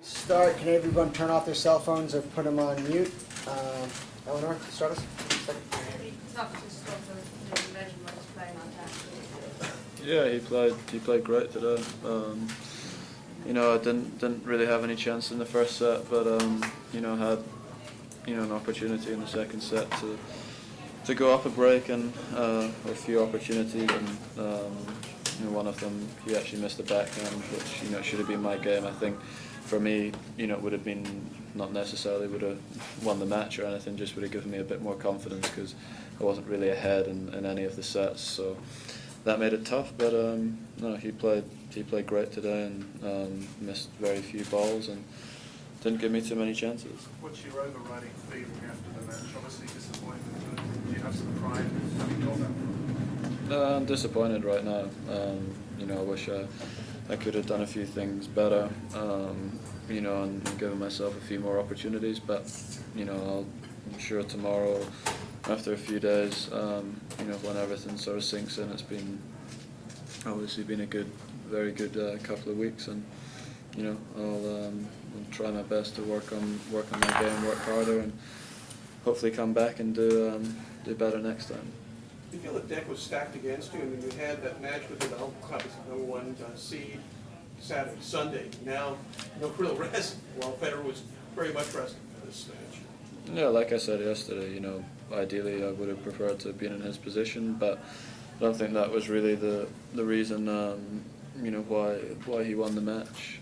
Start. Can everyone turn off their cell phones or put them on mute? Eleanor, start us. Yeah, he played great today. I didn't really have any chance in the first set, but had an opportunity in the second set to go up a break and a few opportunities, and one of them he actually missed the backhand, which should have been my game. I think for me, it would have been not necessarily would have won the match or anything, just would have given me a bit more confidence because I wasn't really ahead in any of the sets, so that made it tough. But no, he played great today and missed very few balls and didn't give me too many chances. What's your overriding feeling after the match? Obviously disappointment, but do you have some pride in having got that? I'm disappointed right now. I wish I could have done a few things better, and given myself a few more opportunities. But I'm sure tomorrow, after a few days, when everything sort of sinks in, it's been obviously been a very good couple of weeks, and I'll try my best to work on my game, work harder, and hopefully come back and do better next time. Do you feel the deck was stacked against you? I mean, you had that match with the whole club as the #1 seed Saturday, Sunday. Now, no real rest. While Federer was very much resting for this match. Yeah, like I said yesterday, ideally I would have preferred to have been in his position, but I don't think that was really the reason, why he won the match.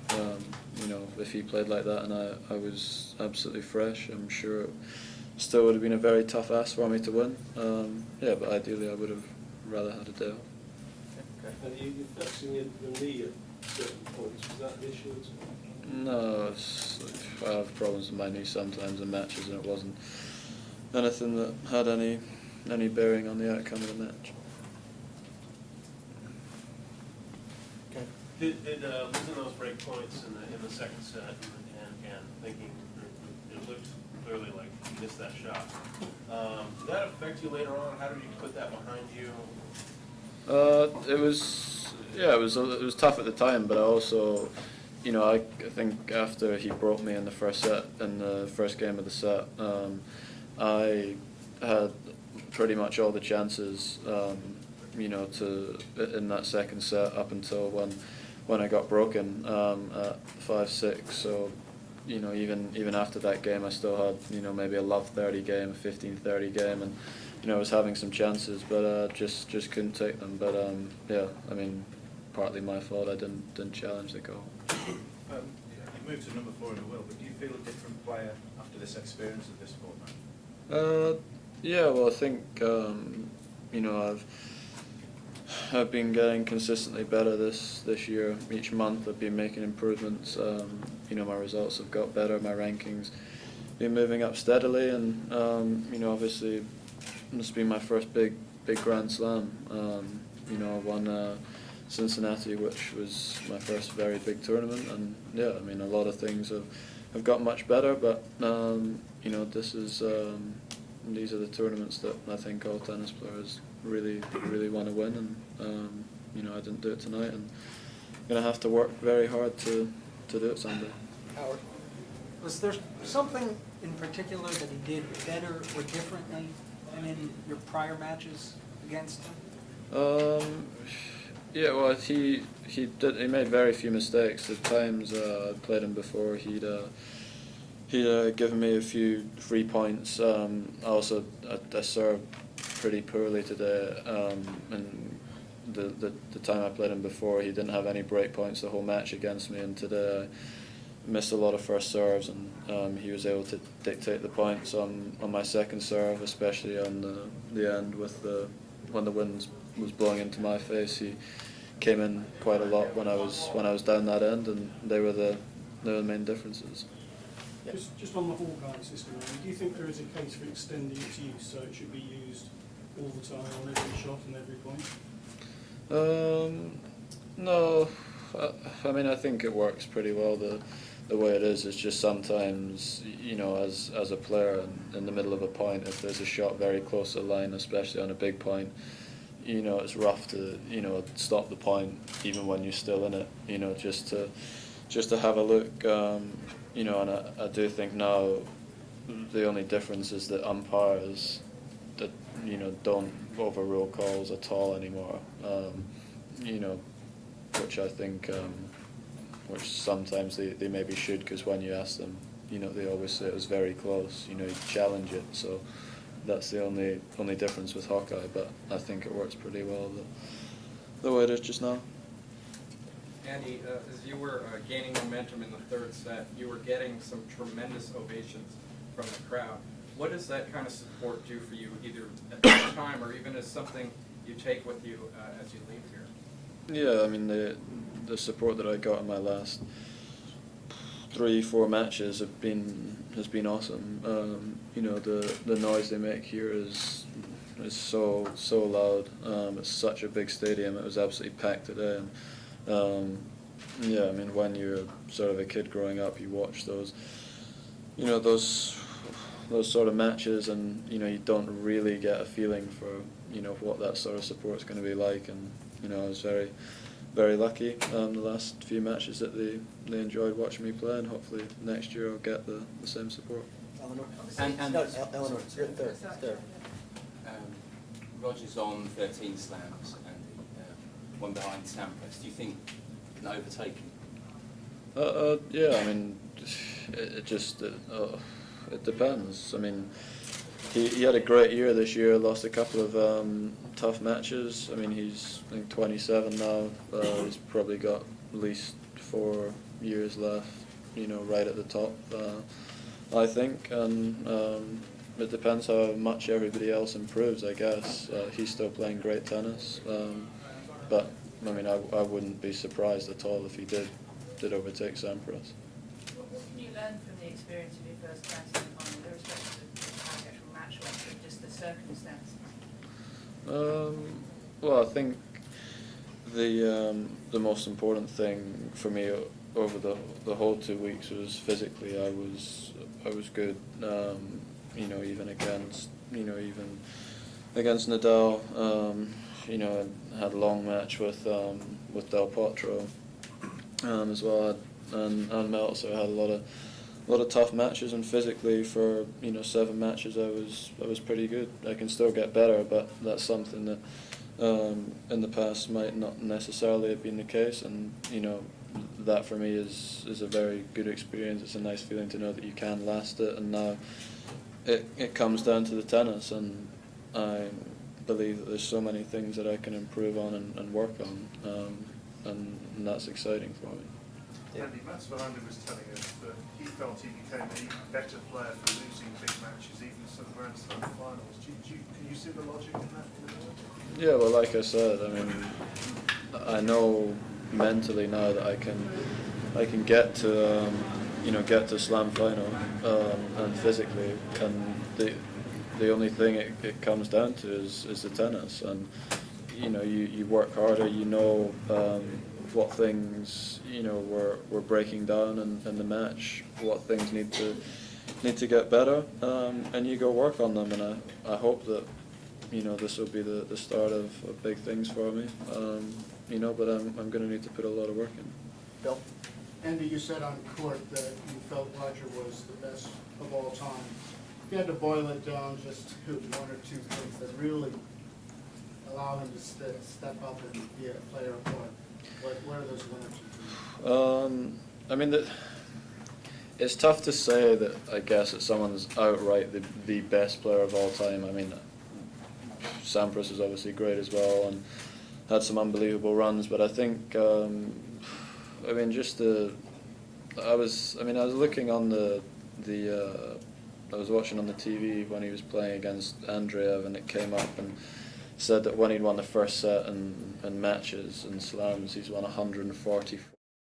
If he played like that and I was absolutely fresh, I'm sure it still would have been a very tough ask for me to win. But ideally I would have rather had a day off. And you're flexing your knee at certain points. Was that an issue at all? No, I have problems with my knee sometimes in matches, and it wasn't anything that had any bearing on the outcome of the match. Okay. Did losing those break points in the second set and thinking it looked clearly like you missed that shot, did that affect you later on? How did you put that behind you? It was tough at the time, but I also, I think after he broke me in the first set, in the first game of the set, I had pretty much all the chances, in that second set up until when I got broken at 5-6. So, even after that game, I still had maybe a love 30 game, a 15-30 game, and I was having some chances, but just couldn't take them. But partly my fault. I didn't challenge the goal. You moved to number 4 in the world, but do you feel a different player after this experience of this format? Well, I think I've been getting consistently better this year. Each month I've been making improvements. My results have got better. My rankings been moving up steadily, and obviously this has been my first big Grand Slam. I won Cincinnati, which was my first very big tournament, and a lot of things have got much better. But these are the tournaments that I think all tennis players really want to win, and I didn't do it tonight, and I'm going to have to work very hard to do it someday. Howard. Was there something in particular that he did better or differently than in your prior matches against him? He made very few mistakes. The times I played him before, he'd given me a few free points. Also, I served pretty poorly today, and the time I played him before, he didn't have any break points the whole match against me, and today I missed a lot of first serves, and he was able to dictate the points on my second serve, especially on the end when the wind was blowing into my face. He came in quite a lot when I was down that end, and they were the main differences. Just on the Hall guide system, do you think there is a case for extending its use so it should be used all the time on every shot and every point? No, I think it works pretty well the way it is. It's just sometimes, as a player in the middle of a point, if there's a shot very close to the line, especially on a big point, it's rough to stop the point even when you're still in it. Just just to have a look, you know, and I do think now the only difference is that umpires that, you know, don't overrule calls at all anymore, you know, which I think, which sometimes they maybe should, because when you ask them, you know, they always say it was very close, you know, you challenge it, so that's the only difference with Hawkeye, but I think it works pretty well the way it is just now. Andy, as you were gaining momentum in the third set, you were getting some tremendous ovations from the crowd. What does that kind of support do for you, either at that time or even as something you take with you as you leave here? Yeah, I mean, the support that I got in my last 3-4 matches has been awesome. You know, the noise they make here is so loud. It's such a big stadium. It was absolutely packed today. And, yeah, I mean, when you're sort of a kid growing up, you watch those, you know, those sort of matches, and you know, you don't really get a feeling for, you know, what that sort of support's going to be like. And you know, I was very lucky the last few matches that they enjoyed watching me play, and hopefully next year I'll get the same support. Eleanor? And No, Eleanor, you're third. Roger's on 13 slams and one behind Sampras. Do you think you can overtake him? Yeah, I mean, it just it depends. I mean, he had a great year this year. Lost a couple of tough matches. I mean, he's I think 27 now. He's probably got at least 4 years left. You know, right at the top. I think, and it depends how much everybody else improves. I guess he's still playing great tennis, but I mean, I wouldn't be surprised at all if he did overtake Sampras. What can you learn from the experience of your first Grand Slam final, irrespective of how the actual match went, but just the circumstance? Well, I think the most important thing for me over the whole 2 weeks was physically. I was good. You know, even against Nadal. You know, I had a long match with Del Potro as well, and Meltzer. I had a lot of tough matches, and physically for 7 matches I was pretty good. I can still get better, but that's something that in the past might not necessarily have been the case, and you know, that for me is a very good experience. It's a nice feeling to know that you can last it, and now it comes down to the tennis, and I believe that there's so many things that I can improve on and work on, and that's exciting for me. Andy, Mats Wilander was telling us that he felt he became an even better player for losing big matches, even some Grand Slam finals. Can you see the logic in that? Yeah, well, like I said, I mean, I know mentally now that I can get to get to Slam final, and physically, and the only thing it comes down to is the tennis, and you know, you work harder, you know what things we're breaking down in the match, what things need to get better, and you go work on them, and I hope that this will be the start of big things for me, but I'm going to need to put a lot of work in. Bill? Andy, you said on court that you felt Roger was the best of all time. If you had to boil it down just to 1 or 2 things that really allow him to step up and be a player of what are those 1 or 2 things? I mean, it's tough to say that, I guess, that someone's outright the best player of all time. I mean, Sampras is obviously great as well and had some unbelievable runs, but I think, I mean, I was looking on I was watching on the TV when he was playing against Andreev, and it came up and said that when he'd won the first set in matches and slams, he's won 140